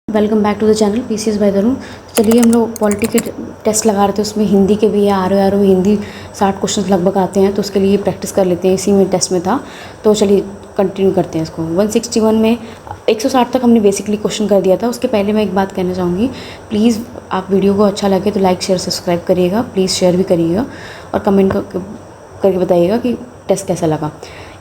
Welcome back to the channel PCS by Tarun. चलिए हम लोग पॉलिटी के टेस्ट लगा रहे थे, उसमें हिंदी के भी है, आर ओ हिंदी 60 क्वेश्चन लगभग आते हैं, तो उसके लिए प्रैक्टिस कर लेते हैं। इसी में टेस्ट में था, तो चलिए कंटिन्यू करते हैं इसको। 161 में 160 तक हमने बेसिकली क्वेश्चन कर दिया था। उसके पहले मैं एक बात कहना चाहूँगी, प्लीज़ आप वीडियो को अच्छा लगे तो लाइक शेयर सब्सक्राइब करिएगा, प्लीज़ शेयर भी करिएगा और कमेंट करके बताइएगा कि टेस्ट कैसा लगा।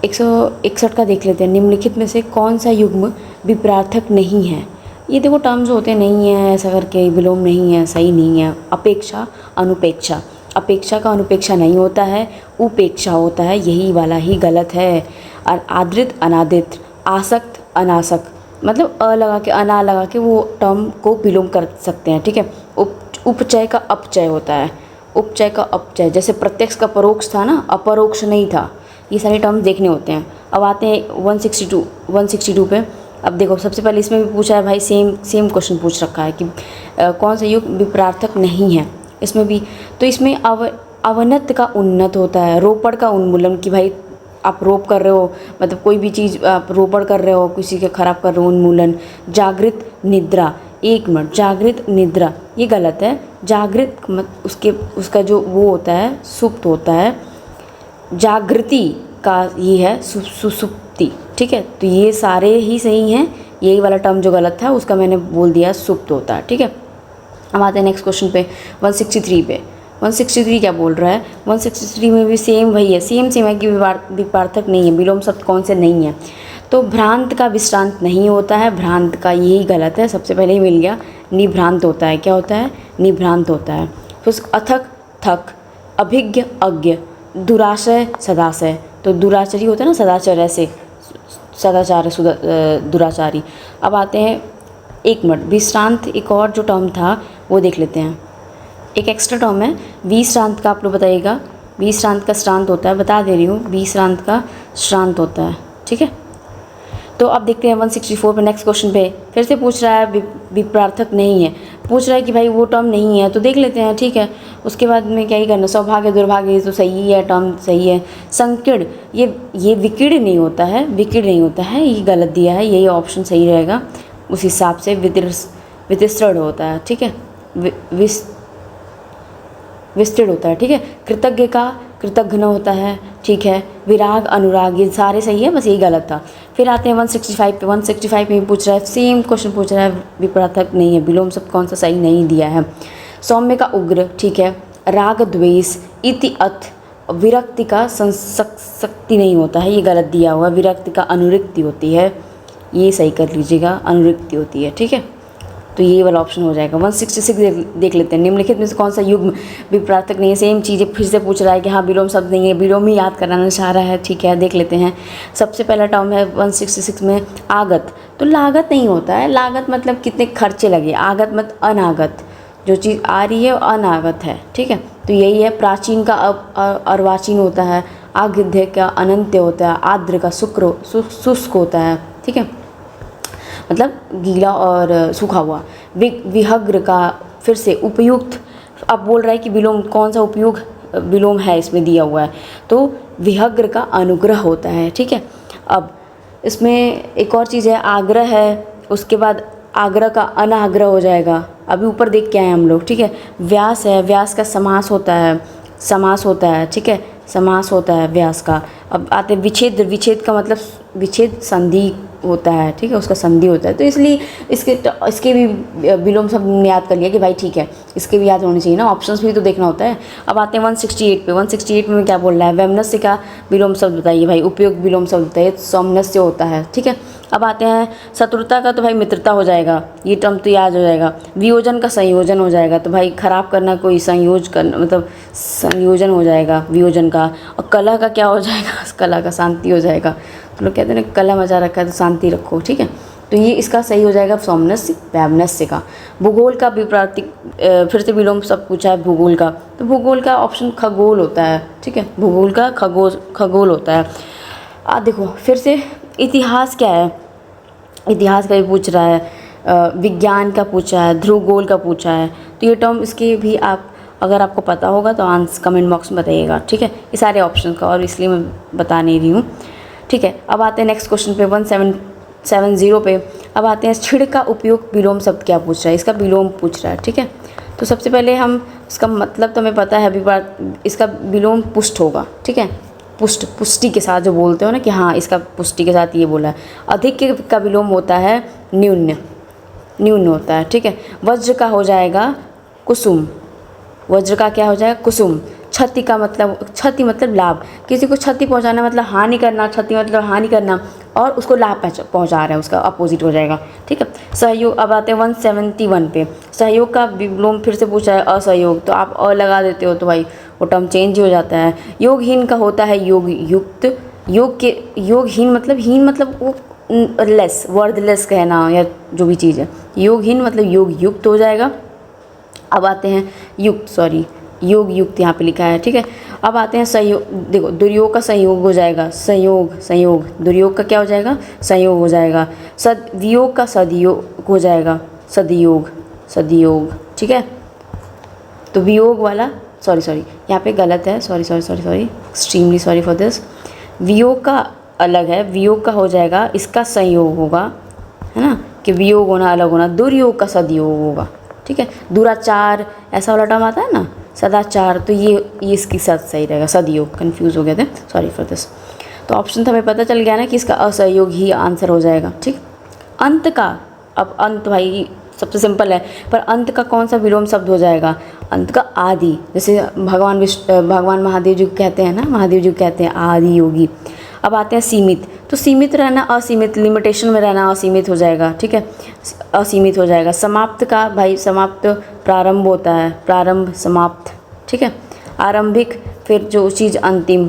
161 का देख लेते हैं। निम्नलिखित में से कौन सा युग्म विपरार्थक नहीं है? ये देखो टर्म्स होते नहीं हैं ऐसा करके, विलोम नहीं है, सही नहीं है। अपेक्षा अनुपेक्षा, अपेक्षा का अनुपेक्षा नहीं होता है, उपेक्षा होता है, यही वाला ही गलत है। और आदृत अनादृत, आसक्त अनासक्त, मतलब अ लगा के अना लगा के वो टर्म को विलोम कर सकते हैं, ठीक है। उपचय का अपचय होता है, उपचय का अपचय, जैसे प्रत्यक्ष का परोक्ष था ना, अपरोक्ष नहीं था। ये सारे टर्म देखने होते हैं। अब आते हैं 162 पे। अब देखो सबसे पहले इसमें भी पूछा है भाई, सेम क्वेश्चन पूछ रखा है कि कौन सा युग विपरार्थक नहीं है। इसमें भी तो इसमें अवनत का उन्नत होता है, रोपड़ का उन्मूलन, कि भाई आप रोप कर रहे हो, मतलब कोई भी चीज़ आप रोपड़ कर रहे हो, किसी के ख़राब कर रहे हो, उन्मूलन। जागृत निद्रा, 1 मिनट, जागृत निद्रा ये गलत है। जागृत उसका जो वो होता है सुप्त होता है, जागृति का ये है सुसुप्ति, ठीक है। तो ये सारे ही सही हैं, यही वाला टर्म जो गलत था उसका मैंने बोल दिया सुप्त होता है, ठीक है। अब आते हैं नेक्स्ट क्वेश्चन पे, 163 पे। 163 क्या बोल रहा है? 163 में भी सेम वही है, सेम है कि विपार्थक नहीं है, विलोम शब्द कौन से नहीं है। तो भ्रांत का विश्रांत नहीं होता है, भ्रांत का यही गलत है, सबसे पहले ही मिल गया। निभ्रांत होता है, क्या होता है? निभ्रांत होता है। फिर अथक थक, अभिज्ञ अज्ञ, दुराशय सदाशय, तो दुराचरी होता है ना, सदाचार ऐसे, सदाचार दुराचारी। अब आते हैं 1 मिनट, विश्रांत एक और जो टर्म था वो देख लेते हैं। एक एक्स्ट्रा टर्म है विश्रांत का, आप लोग बताइएगा। विश्रांत का श्रांत होता है, बता दे रही हूँ, विश्रांत का श्रांत होता है, ठीक है। तो अब देखते हैं 164 पे, नेक्स्ट क्वेश्चन पे फिर से पूछ रहा है विपरार्थक नहीं है, पूछ रहा है कि भाई वो टर्म नहीं है, तो देख लेते हैं, ठीक है। उसके बाद में क्या ही करना, सौभाग्य दुर्भाग्य ये तो सही है, टर्म सही है। संकीर्ण, ये विकीर्ण नहीं होता है, विकीर्ण नहीं होता है, ये गलत दिया है, यही ऑप्शन सही रहेगा। उस हिसाब से वितृष्ण होता है, ठीक है, विस्तृण होता है, ठीक है। कृतज्ञ का कृतघ्न होता है, ठीक है। विराग अनुराग ये सारे सही है, बस यही गलत था। फिर आते हैं 165 पे। 165 में पूछ रहा है, सेम क्वेश्चन पूछ रहा है, विपरार्थक नहीं है, विलोम शब्द कौन सा सही नहीं दिया है। सौम्य का उग्र, ठीक है। राग द्वेष, इति अथ, विरक्ति का संशक्ति नहीं होता है, ये गलत दिया हुआ। विरक्ति का अनुरिक्ति होती है, ये सही कर लीजिएगा, अनुरिक्ति होती है, ठीक है। तो ये वाला ऑप्शन हो जाएगा। 166 देख लेते हैं। निम्नलिखित में से कौन सा युग्म विपरार्थक नहीं है? सेम चीज़ें फिर से पूछ रहा है कि हाँ विलोम शब्द नहीं है, विलोम ही याद कराना चाह रहा है, ठीक है। देख लेते हैं। सबसे पहला टर्म है 166 में आगत, तो लागत नहीं होता है। लागत मतलब कितने खर्चे लगे, आगत मतलब अनागत, जो चीज़ आ रही है वो अनागत है, ठीक है। तो यही है। प्राचीन का अर्वाचीन होता है, आगिध्य का अनंत्य होता है, आर्द्र का शुष्क होता है, ठीक है, मतलब गीला और सूखा हुआ। विहग्र का फिर से उपयुक्त, अब बोल रहा है कि विलोम कौन सा उपयुक्त विलोम है इसमें दिया हुआ है, तो विहग्र का अनुग्रह होता है, ठीक है। अब इसमें एक और चीज़ है, आग्रह है, उसके बाद आग्रह का अनाग्रह हो जाएगा। अभी ऊपर देख के आए हम लोग, ठीक है। व्यास है, व्यास का समास होता है, ठीक है, समास होता है व्यास का। अब आते विच्छेद, विच्छेद का मतलब विच्छेद संधि होता है, ठीक है, उसका संधि होता है, तो इसलिए इसके भी विलोम शब्द याद कर लिया कि भाई ठीक है, इसके भी याद होने चाहिए ना, ऑप्शंस भी तो देखना होता है। अब आते हैं 168 पे। 168 में क्या बोल रहा है? वैमनस्य का विलोम शब्द बताइए भाई, उपयोग विलोम शब्द बताइए, सौमनस्य होता है, ठीक है। अब आते हैं शत्रुता का, तो भाई मित्रता हो जाएगा, ये टर्म तो याद हो जाएगा। वियोजन का संयोजन हो जाएगा, तो भाई खराब करना, कोई संयोज करना, मतलब संयोजन हो जाएगा वियोजन का। और कला का क्या हो जाएगा? कला का शांति हो जाएगा। तो लोग कहते हैं ना कला मचा रखा है तो शांति रखो, ठीक है। तो ये इसका सही हो जाएगा सौमनस्य वैमनस्य का। भूगोल का विपरार्थिक, फिर से विलोम सब पूछा है भूगोल का, तो भूगोल का ऑप्शन खगोल होता है, ठीक है, भूगोल का खगोल होता है। देखो फिर से इतिहास क्या है, इतिहास का भी पूछ रहा है, विज्ञान का पूछा है, ध्रुवगोल का पूछा है, तो ये टर्म इसके भी आप अगर आपको पता होगा तो आंसर कमेंट बॉक्स में बताइएगा, ठीक है, ये सारे ऑप्शन का, और इसलिए मैं बता नहीं रही हूँ, ठीक है। अब आते हैं नेक्स्ट क्वेश्चन पे 170 पे। अब आते हैं छिड़ का उपयोग विलोम शब्द क्या पूछ रहा है, इसका विलोम पूछ रहा है। ठीक है, तो सबसे पहले हम इसका मतलब तो हमें पता है, अभी बार इसका विलोम पुष्ट होगा। ठीक है, पुष्ट, पुष्टि के साथ जो बोलते हो ना कि हाँ इसका पुष्टि के साथ ये बोला है। अधिक का विलोम होता है न्यून, न्यून होता है। ठीक है, वज्र का हो जाएगा कुसुम, वज्र का क्या हो जाएगा कुसुम। क्षति का मतलब, क्षति मतलब लाभ, किसी को क्षति पहुंचाना मतलब हानि करना, क्षति मतलब हानि करना और उसको लाभ पहुंचा रहा है, उसका अपोजिट हो जाएगा। ठीक है, सहयोग। अब आते हैं 171 पे, सहयोग का विलोम फिर से पूछा है असहयोग, तो आप अ लगा देते हो तो भाई वो टर्म चेंज हो जाता है। योगहीन का होता है योग युक्त, योग के, योगहीन मतलब, हीन मतलब वो लेस, वर्दलेस कहना या जो भी चीज़ है, योगहीन मतलब योग युक्त हो जाएगा। अब आते हैं युक्त, सॉरी योग युक्त यहाँ पे लिखा है। ठीक है, अब आते हैं सहयोग। देखो दुर्योग का संयोग हो जाएगा, संयोग, संयोग, दुर्योग का क्या हो जाएगा संयोग हो जाएगा। वियोग का सदयोग हो जाएगा, सदयोग, सदयोग। ठीक है, तो वियोग वाला, सॉरी यहाँ पे गलत है, sorry extremely sorry for this. वियोग का अलग है, वियोग का हो जाएगा, इसका संयोग होगा, है ना, कि वियोग होना अलग होना, दुर्योग का सदयोग होगा। ठीक है, दुराचार ऐसा वाला टर्म आता है ना, सदाचार, तो ये इसके साथ सही रहेगा, सदयोग। कंफ्यूज हो गए थे, सॉरी फॉर दिस। तो ऑप्शन तो हमें पता चल गया ना कि इसका असहयोग ही आंसर हो जाएगा। ठीक, अंत का, अब अंत भाई सबसे सिंपल है, पर अंत का कौन सा विलोम शब्द हो जाएगा, अंत का आदि। जैसे भगवान महादेव जी कहते हैं ना, महादेव जी कहते हैं आदि योगी। अब आते हैं सीमित, तो सीमित रहना असीमित, लिमिटेशन में रहना असीमित हो जाएगा। ठीक है, असीमित हो जाएगा। समाप्त का भाई, समाप्त प्रारंभ होता है, प्रारंभ समाप्त। ठीक है, आरंभिक फिर जो चीज़ अंतिम,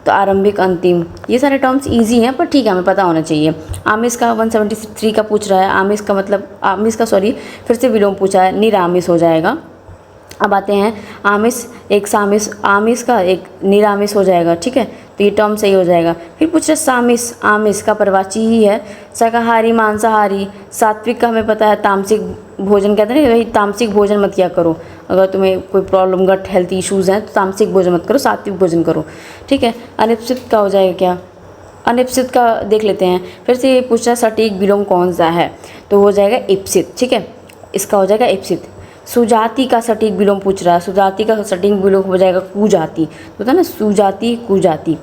तो आरंभिक अंतिम। ये सारे टर्म्स इजी हैं पर ठीक है हमें पता होना चाहिए। आमिष का 173 का पूछ रहा है, आमिष का मतलब, आमिष का सॉरी फिर से विलोम पूछा है, निरामिष हो जाएगा। अब आते हैं आमिष, एक सामिष, आमिष का एक निरामिष हो जाएगा। ठीक है, तो ये टर्म सही हो जाएगा। फिर पूछ रहे सामिष, आमिष का परवाची ही है, शाकाहारी मांसाहारी। सात्विक का हमें पता है तामसिक भोजन कहते हैं ना, भाई तामसिक भोजन मत किया करो, अगर तुम्हें कोई प्रॉब्लम, गट हेल्थ इश्यूज़ हैं तो तामसिक भोजन मत करो, सात्विक भोजन करो। ठीक है, अनिश्चित का हो जाएगा क्या, अनिश्चित का देख लेते हैं। फिर से ये पूछ रहा है सटीक विलोम कौन सा है, तो हो जाएगा इप्सित। ठीक है, इसका हो जाएगा इप्सित। सुजाति का सटीक विलोम पूछ रहा है, सुजाति का सटीक विलोम हो जाएगा कुजाति, होता है ना सुजाति कुजाति।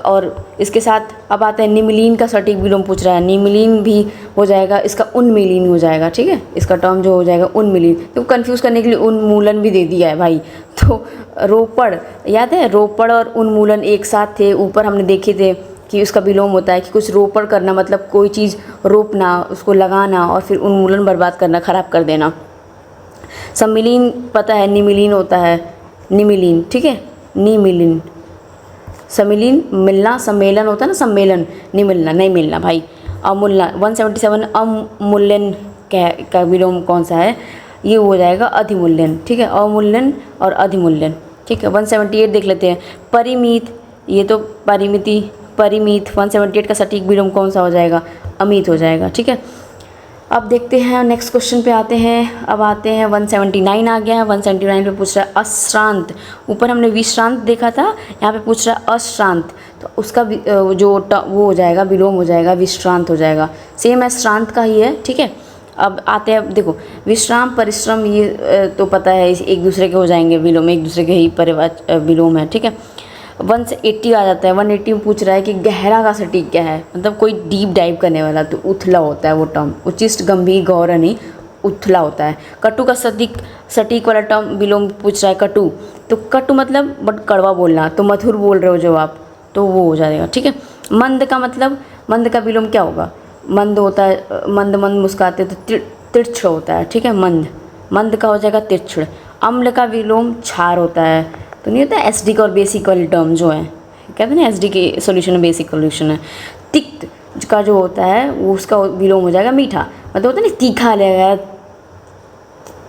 और इसके साथ अब आता है निम्नलीन का सटीक विलोम पूछ रहा है, निम्नलीन भी हो जाएगा, इसका उन्मीलीन हो जाएगा। ठीक है, इसका टर्म जो हो जाएगा उन्मीलीन, तो कंफ्यूज करने के लिए उन्मूलन भी दे दिया है भाई। तो रोपड़, याद है रोपड़ और उन्मूलन एक साथ थे, ऊपर हमने देखे थे कि उसका विलोम होता है कि कुछ रोपड़ करना मतलब कोई चीज़ रोपना, उसको लगाना, और फिर उन्मूलन बर्बाद करना, ख़राब कर देना। सम्मिलीन पता है, निमिलीन होता है, निमिलीन। ठीक है, निमिलीन, सम्मिलीन मिलना, सम्मेलन होता है ना, सम्मेलन, नहीं मिलना, नहीं मिलना भाई। अमूल्यन 177 अमूल्यन का विलोम कौन सा है, ये हो जाएगा अधिमूल्यन। ठीक है, अवमूल्यन और अधिमूल्यन। ठीक है, 178 देख लेते हैं, परिमित, ये तो परिमिति, परिमित। 178 का सटीक विलोम कौन सा हो जाएगा, अमित हो जाएगा। ठीक है, अब देखते हैं नेक्स्ट क्वेश्चन पे आते हैं। अब आते हैं 179 आ गया है, 179 पे पूछ रहा है अश्रांत। ऊपर हमने विश्रांत देखा था, यहाँ पे पूछ रहा है अश्रांत, तो उसका जो वो हो जाएगा विलोम हो जाएगा विश्रांत हो जाएगा, सेम है श्रांत का ही है। ठीक है, अब आते हैं, देखो विश्राम परिश्रम ये तो पता है एक दूसरे के हो जाएंगे विलोम, एक दूसरे के ही परिवार विलोम है। ठीक है, 180 आ जाता है। 180 में पूछ रहा है कि गहरा का सटीक क्या है, मतलब कोई डीप डाइव करने वाला, तो उथला होता है वो टर्म, उचिष्ट गंभीर गौर नहीं, उथला होता है। कटु का सटीक वाला टर्म विलोम पूछ रहा है, कटु, तो कटु मतलब बट कड़वा बोलना, तो मधुर बोल रहे हो जो आप, तो वो हो जाएगा। ठीक है, मंद का मतलब, मंद का विलोम क्या होगा, मंद होता है, मंद मंद मुस्काते तो तिरछ होता है। ठीक है, मंद, मंद का हो जाएगा तिरछड़। अम्ल का विलोम क्षार होता है, तो नहीं होता है एसिडिक और बेसिक वाली टर्म जो है, कहते हैं ना एसिडिक के सोल्यूशन है, बेसिक सोल्यूशन है। तिक्त का जो होता है वो उसका विलोम हो जाएगा मीठा, मतलब होता है ना तीखा लग रहा है,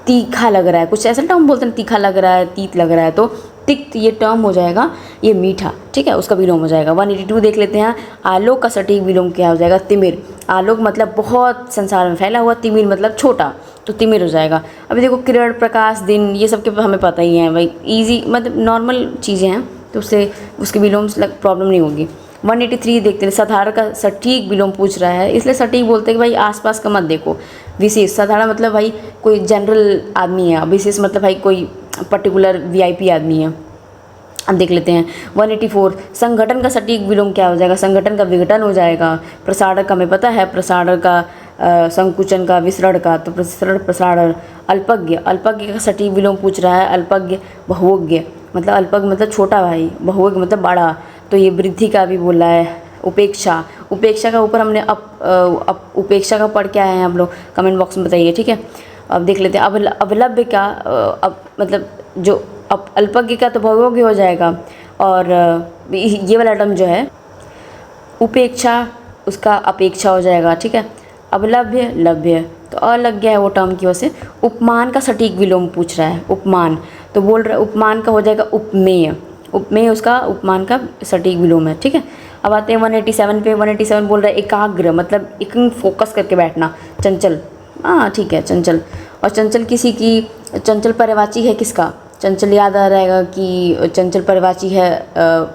तीखा लग रहा है, कुछ ऐसा टर्म बोलते हैं, तीखा लग रहा है, तीत लग रहा है, तो तिक्त ये टर्म हो जाएगा ये मीठा। ठीक है, उसका विलोम हो जाएगा। 182 देख लेते हैं, आलोक का सटीक विलोम क्या हो जाएगा, तिमिर। आलोक मतलब बहुत संसार में फैला हुआ, तिमिर मतलब छोटा, तो तिमिर हो जाएगा। अभी देखो किरण, प्रकाश, दिन, ये सब के हमें पता ही है भाई, इजी मतलब नॉर्मल चीज़ें हैं, तो उससे उसके विलोम प्रॉब्लम नहीं होगी। 183 देखते हैं, साधारण का सटीक विलोम पूछ रहा है, इसलिए सटीक बोलते हैं कि भाई आसपास का मत देखो। विशेष, साधारण मतलब भाई कोई जनरल आदमी है, विशेष मतलब भाई कोई पर्टिकुलर वीआईपी आदमी है। अब देख लेते हैं 184, संगठन का सटीक विलोम क्या हो जाएगा? संगठन का विघटन हो जाएगा। प्रसारण का हमें पता है, प्रसारण का संकुचन का, विसरण का, तो प्रसरण प्रसारण। अल्पज्ञ, अल्पज्ञ का सटीक विलोम पूछ रहा है। अल्पज्ञ बहुज्ञ, मतलब अल्पज्ञ मतलब छोटा भाई, बहुज्ञ मतलब बड़ा, तो ये वृद्धि का भी बोला है। उपेक्षा, उपेक्षा का ऊपर हमने उपेक्षा का पढ़ के आए हैं आप लोग, कमेंट बॉक्स में बताइए, ठीक है। अब देख लेते हैं अवलंब्य का, मतलब जो अल्पज्ञ का तो बहुज्ञ हो जाएगा, और ये वाला टर्म जो है उपेक्षा, उसका अपेक्षा हो जाएगा, ठीक है। अवलभ्य लभ्य, तो अलग गया है वो टर्म की वजह से। उपमान का सटीक विलोम पूछ रहा है। उपमान, तो बोल रहा है उपमान का हो जाएगा उपमेय, उपमेय उसका उपमान का सटीक विलोम है, ठीक है। अब आते हैं 187 पे। 187 बोल रहा है एकाग्र, मतलब एक फोकस करके बैठना। चंचल, हाँ ठीक है, चंचल। और चंचल किसी की, चंचल पर्यायवाची है किसका? चंचल याद आ रहेगा कि चंचल पर्यायवाची है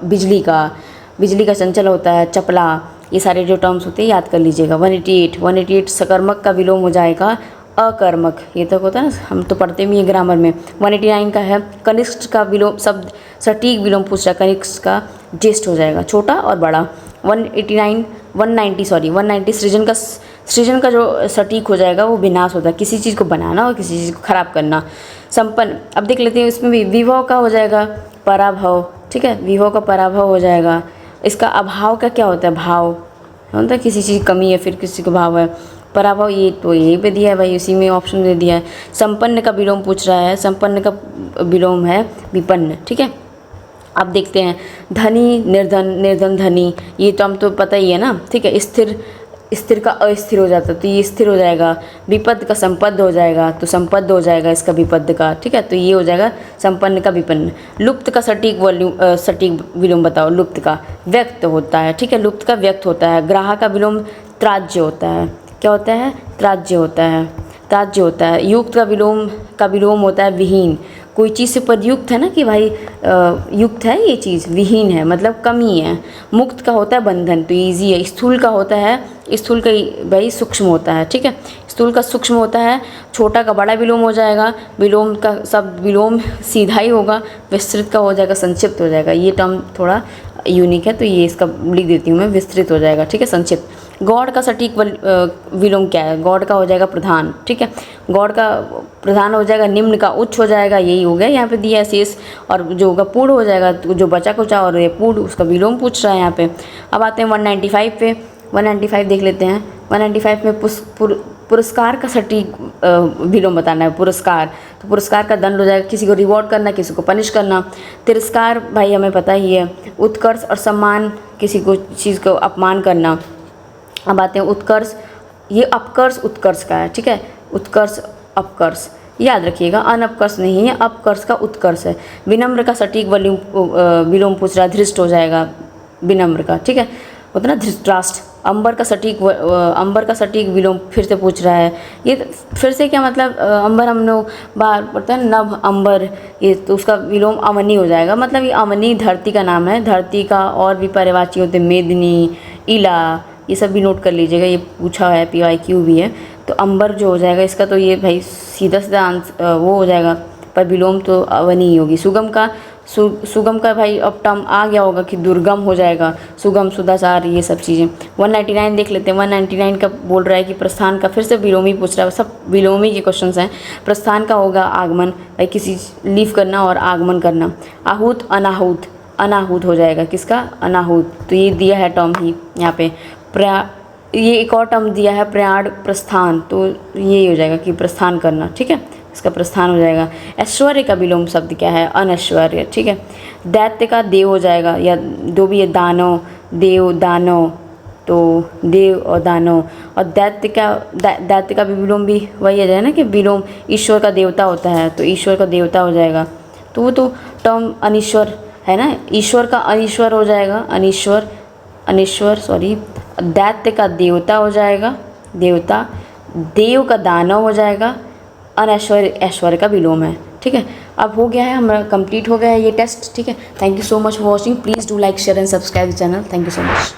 बिजली का, बिजली का चंचल होता है। चपला, ये सारे जो टर्म्स होते हैं याद कर लीजिएगा। 188 सकर्मक का विलोम हो जाएगा अकर्मक, ये तक होता है ना, हम तो पढ़ते भी हैं ग्रामर में। 189 का है कनिष्ठ का विलोम, शब्द सटीक विलोम पूछ रहा है। कनिष्ठ का ज्येष्ठ हो जाएगा, छोटा और बड़ा। 190 सृजन का जो सटीक हो जाएगा वो विनाश होता है, किसी चीज़ को बनाना और किसी चीज़ को खराब करना। संपन्न, अब देख लेते हैं इसमें भी विभव का हो जाएगा पराभव, ठीक है, विभव का पराभव हो जाएगा। इसका अभाव का क्या होता है? भाव होता है, किसी चीज़ की कमी है, फिर किसी का भाव है। पराभव, ये तो यहीं पे दिया है भाई, उसी में ऑप्शन दे दिया है। संपन्न का विलोम पूछ रहा है, संपन्न का विलोम है विपन्न, ठीक है। अब देखते हैं धनी निर्धन, निर्धन धनी, ये तो हम तो पता ही है ना, ठीक है। स्थिर, स्थिर का अस्थिर हो जाता है, तो ये स्थिर हो जाएगा। विपद का संपद हो जाएगा, तो संपद हो जाएगा इसका विपद का, ठीक है, तो ये हो जाएगा संपन्न का विपन्न। लुप्त का सटीक सटीक विलोम बताओ। लुप्त का व्यक्त होता है, ठीक है, लुप्त का व्यक्त होता है। ग्राह का विलोम त्याज्य होता है, क्या होता है? त्याज्य होता है, त्याज्य होता है। युक्त का विलोम होता है विहीन, कोई चीज़ से प्रयुक्त है ना कि भाई युक्त है ये चीज़, विहीन है मतलब कमी है। मुक्त का होता है बंधन, तो ईजी है। स्थूल का होता है, स्थूल का भाई सूक्ष्म होता है, ठीक है, स्थूल का सूक्ष्म होता है। छोटा का बड़ा विलोम हो जाएगा, विलोम का सब विलोम सीधा ही होगा। विस्तृत का हो जाएगा संक्षिप्त हो जाएगा, ये टर्म थोड़ा यूनिक है तो ये इसका लिख देती हूँ मैं, विस्तृत हो जाएगा, ठीक है, संक्षिप्त। गौड़ का सटीक विलोम क्या है? गौड़ का हो जाएगा प्रधान, ठीक है, गौड़ का प्रधान हो जाएगा। निम्न का उच्च हो जाएगा, यही हो गया यहाँ पे दिया है शेष, और जो होगा पूर्ण हो जाएगा, जो बचा कुचा और ये पूर्ण, उसका विलोम पूछ रहा है यहाँ पे। अब आते हैं 195 पे। 195 देख लेते हैं। 195 में पुरस्कार का सटीक विलोम बताना है। पुरस्कार, तो पुरस्कार का दंड हो जाएगा, किसी को रिवॉर्ड करना, किसी को पनिश करना। तिरस्कार भाई हमें पता ही है। उत्कर्ष और सम्मान, किसी को चीज़ को अपमान करना। अब आते हैं उत्कर्ष, ये अपकर्ष उत्कर्ष का है, ठीक है, उत्कर्ष अपकर्ष याद रखिएगा, अनअपकर्ष नहीं है, अपकर्ष का उत्कर्ष है। विनम्र का सटीक विलोम पूछ रहा है, धृष्ट हो जाएगा विनम्र का, ठीक है, होता ना धृतराष्ट्र। अंबर का सटीक विलोम फिर से पूछ रहा है, ये फिर से क्या मतलब? अंबर हम लोग बाहर पढ़ते हैं नभ अंबर, ये तो उसका विलोम अवनी हो जाएगा, मतलब ये अवनी धरती का नाम है। धरती का और भी पर्यायवाची होते हैं, मेदिनी, इला, ये सब भी नोट कर लीजिएगा, ये पूछा है, PYQ भी है। तो अंबर जो हो जाएगा इसका, तो ये भाई सीधा सीधा आंसर वो हो जाएगा, पर विलोम तो अवनी ही होगी। सुगम का भाई अब टर्म आ गया होगा कि दुर्गम हो जाएगा, सुगम सुदाचार, ये सब चीज़ें। 199 देख लेते हैं। 199 का बोल रहा है कि प्रस्थान का, फिर से विलोमी पूछ रहा है, सब विलोमी के क्वेश्चन हैं। प्रस्थान का होगा आगमन, भाई किसी लीव करना और आगमन करना। आहूत अनाहूत, अनाहूत हो जाएगा, किसका? अनाहूत, तो ये दिया है टर्म ही यहाँ पे। ये एक और टर्म दिया है प्रयाण प्रस्थान, तो ये हो जाएगा कि प्रस्थान करना, ठीक है, इसका प्रस्थान हो जाएगा। ऐश्वर्य का विलोम शब्द क्या है? अनैश्वर्य, ठीक है। दैत्य का देव हो जाएगा, या दो भी है, दानव, देव, दानव, तो देव और दानव। और दैत्य का भी विलोम भी वही आ जाए ना कि विलोम ईश्वर का देवता होता है, तो ईश्वर का देवता हो जाएगा, तो वो तो टर्म अनीश्वर है ना, ईश्वर का अनीश्वर हो जाएगा, अनीश्वर सॉरी। दैत्य का देवता हो जाएगा, देवता। देव का दानव हो जाएगा। अनैश्वर्य ऐश्वर्य का विलोम है, ठीक है। अब हो गया है, हमारा कंप्लीट हो गया है ये टेस्ट, ठीक है। Thank you so much for watching, please do like share and subscribe the channel. Thank you so much.